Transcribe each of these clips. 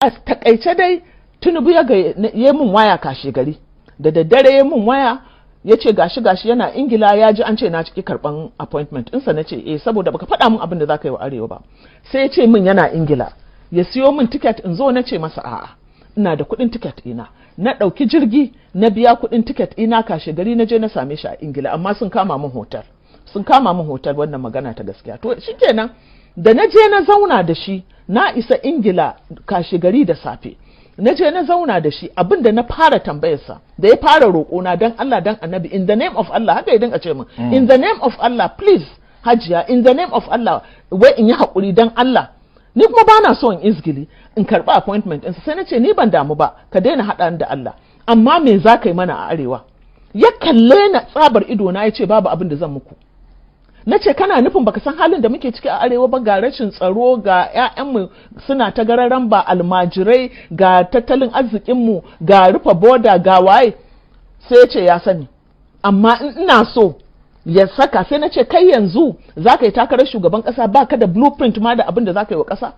a takaice dai Tinubu ya min waya kashe gari da daddare ya min waya ya ce gashi yana Ingila ya ji an ce na ciki karban appointment ɗinsa. Na ce saboda baka faɗa min abin da za ka yi wa Arewa ba. Sai ya ce min yana Ingila ya siyo min tiket in zo. Na ce masa a'a ina da kuɗin tiket ina, na ɗauki jirgi na biya kuɗin tiket ina kashe gari na je na same shi a Ingila, amma sun kama min hotel wannan magana ta gaskiya. To shikenan da na je na zauna da shi na isa Ingila kashe gari da safe, na je na zauna da shi abinda na fara tambayarsa da ya fara roƙona dan Allah dan Annabi, in the name of Allah, haka ya dinga ce min in the name of Allah please Hajiya, in the name of Allah, wai in yi haƙuri dan Allah. Ni kuma bana so in izgili in karɓi appointment ɗinsa. Sai na ce ni ban damu ba, ka daina haɗa ni da Allah, amma me za ka yi mana a Arewa? Ya kalle na tsabar ido na ya ce babu abin da zan muku. Na ce kana nufin baka san halin da muke ciki a Arewa ba, ga rashin tsaro, ga 'ya'yanmu suna ta gararan ba, almajirai, ga tattalin arzikinmu, ga rufe boda, ga waye. Sai ya ce ya sani, amma ina so ya saka. Sai na ce kai yanzu za ka yi takarar shugaban ƙasa ba ka da blueprint ma da abin da za ka yi wa ƙasa?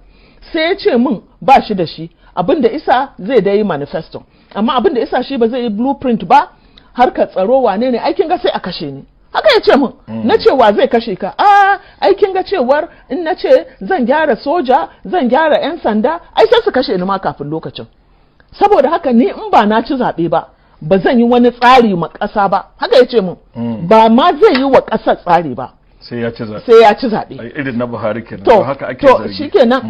Sai ya ce min ba shi da shi, abin da isa zai da yi manifesto, amma abin da isa shi ba zai yi blueprint ba. Harkar tsaro wane ne, aikin ga sai a kashe ni. Haka ya ce min. Na ce wa zai kashe ka? Aikin ga cewar in na ce zan gyara soja, zan gyara 'yan sanda, ai sai su kashe ni ma kafin lokacin. Saboda haka ni in ba na ci zaɓe ba zan yi wani tsari ma ƙasa ba. Haka ya ce min. Ba ma zai yi wa ƙasar tsari ba, sai ya ci zaɓe. Irin na Buhari kenan. To haka ake zargi. Shikenan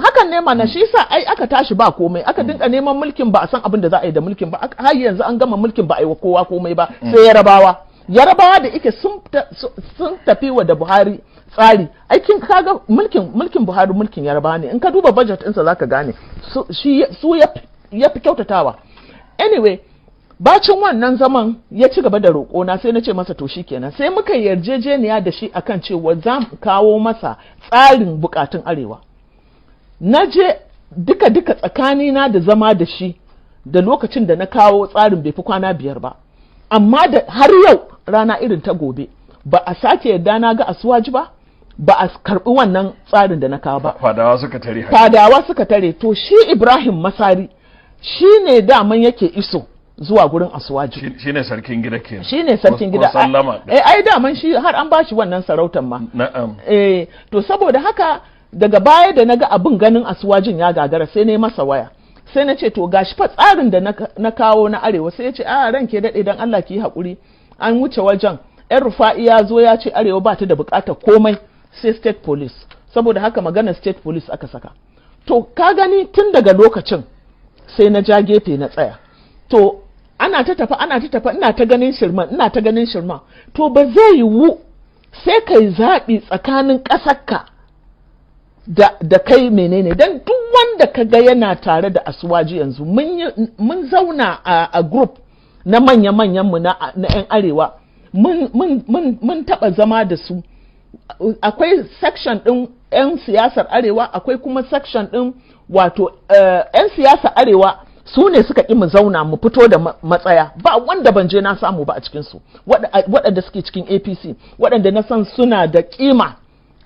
hakan ne mana, shi sa ai aka tashi ba komai, aka dinka neman mulkin ba a san abin da za a yi da mulkin ba. Har yanzu an gama mulkin ba a yi wa kowa komai ba, sai Yarabawa da ike sun tafi wa da Buhari tsari. Aikin kaga mulkin Buhari mulkin Yarabawa ne. In ka duba budget ɗinsa zaka gane su ya fi kyautatawa. Anyway, bacin wannan zaman ya ci gaba da roƙona. Sai na ce masa to shikenan, sai muka yarjejeniya da shi akan cewa za mu kawo masa tsarin bukatun Arewa. Na je duka tsakanina da zama da shi da lokacin da na kawo tsarin bai fi kwana 5 ba, amma da har yau rana irin ta gobe ba a sake yarda na ga Asuwaji ba a karbi wannan tsarin da na kawo ba. Fadawa suka tare. To shi Ibrahim Masari shi ne daman yake iso zuwa gurin Asuwaji. Shi ne sarkin gida kenan. Shi ne sarkin gida. Ai daman shi har an bashi wannan sarautar ma. Na'am. To saboda haka daga baya da naga abin ganin Asuwajin ya gagara, sai ne masa waya. Sai na ce to gashi fa tsarin da na kawo na Arewa. Sai ya ce ranke daɗe dan Allah ki yi haƙuri, an wuce wajen. Yan Rufa'i ya zo ya ce Arewa ba ta da buƙatar komai sai state police, saboda haka maganar state police aka saka. To ka gani tun daga lokacin sai na ja gefe na tsaya. To ana ta tafi ina ta ganin shirman. To ba zai yiwu sai kai zaɓi tsakanin ƙasarka da kai menene, dan duk wanda ka ga yana tare da Asuwaji yanzu mun zauna a group na manya-manyan mu na 'yan Arewa, mun taɓa zama da su. Akwai section ɗin 'yan siyasar Arewa, akwai kuma section ɗin wato 'yan siyasar Arewa su ne suka ƙi mu zauna mu fito da matsaya. Ba wanda ban je na samu ba a cikinsu, waɗanda suke cikin APC, waɗanda na san suna da ƙima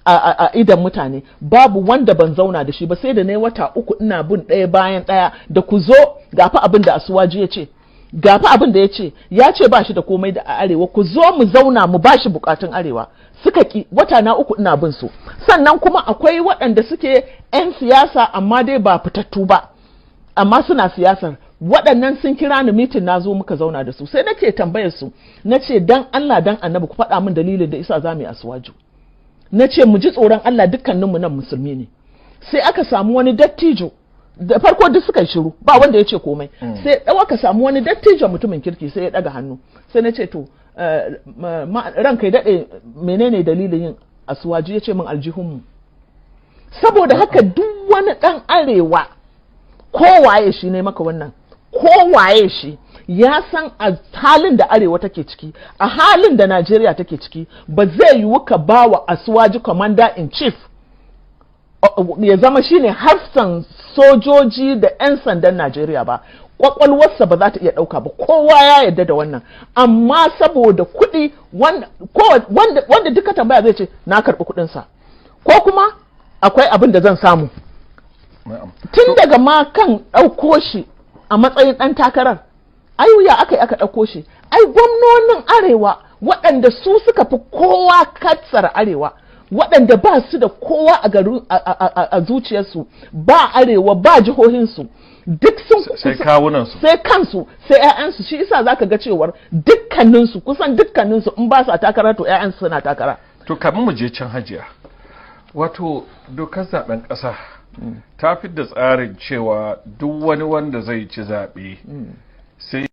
a idan mutane, babu wanda ban zauna da shi ba. Sai da na yi wata 3 ina bin ɗaya bayan ɗaya da ku zo gafi abin da Asuwaji ya ce, gafi abin da ya ce ba shi da komai da a Arewa, ku zo mu zauna mu ba shi bukatun Arewa. Suka ki, wata na 3 ina bin su. Sannan kuma akwai waɗanda suke 'yan siyasa amma dai ba fitattu ba, amma suna siyasar. Waɗannan sun kira ni mitin, na zo muka zauna da su. Sai nake tambayar su, na ce dan Allah dan Annabi ku faɗa min dalilin da isa za mu yi Asuwaju. Na ce mu ji tsoron Allah, dukkaninmu nan musulmi ne. Sai aka samu wani dattijo, da farko duk suka yi shiru, ba wanda ya ce komai. Sai aka samu wani dattijo mutumin kirki, sai ya ɗaga hannu. Sai na ce to ranka ya daɗe, menene dalilin yin Asuwaji? Ya ce min aljihunmu. Saboda haka duk wani ɗan Arewa, kowaye shi ne maka wannan, kowaye shi ya san a halin da Arewa take ciki, a halin da Najeriya take ciki, ba zai yiwu ka ba wa Asuwaji commander in chief ya zama shine hafsan sojoji da 'yan sandan Najeriya ba. Kwakwalwarsa ba za ta iya ɗauka ba, kowa ya yarda da wannan. Amma saboda kuɗi, wanda duka tambaya zai ce na karɓi kuɗinsa, ko kuma akwai abin da zan samu. tun daga ma kan ɗauko shi a matsayin ɗan takarar ya aka ɗauko shi gwamnonin arewa waɗanda su suka fi kowa katsar arewa waɗanda ba su da kowa a zuciyarsu ba arewa ba jihohinsu duk sun sai kawunansu sai kansu sai ƴaƴansu shi isa zaka ga cewar kusan dukkaninsu in ba sa takara to ƴaƴansu suna takara. To kamin mu je can hajiya, wato dokar zaben ƙasa ta fi da tsarin cewa duk wani wanda zai ci zaɓe sai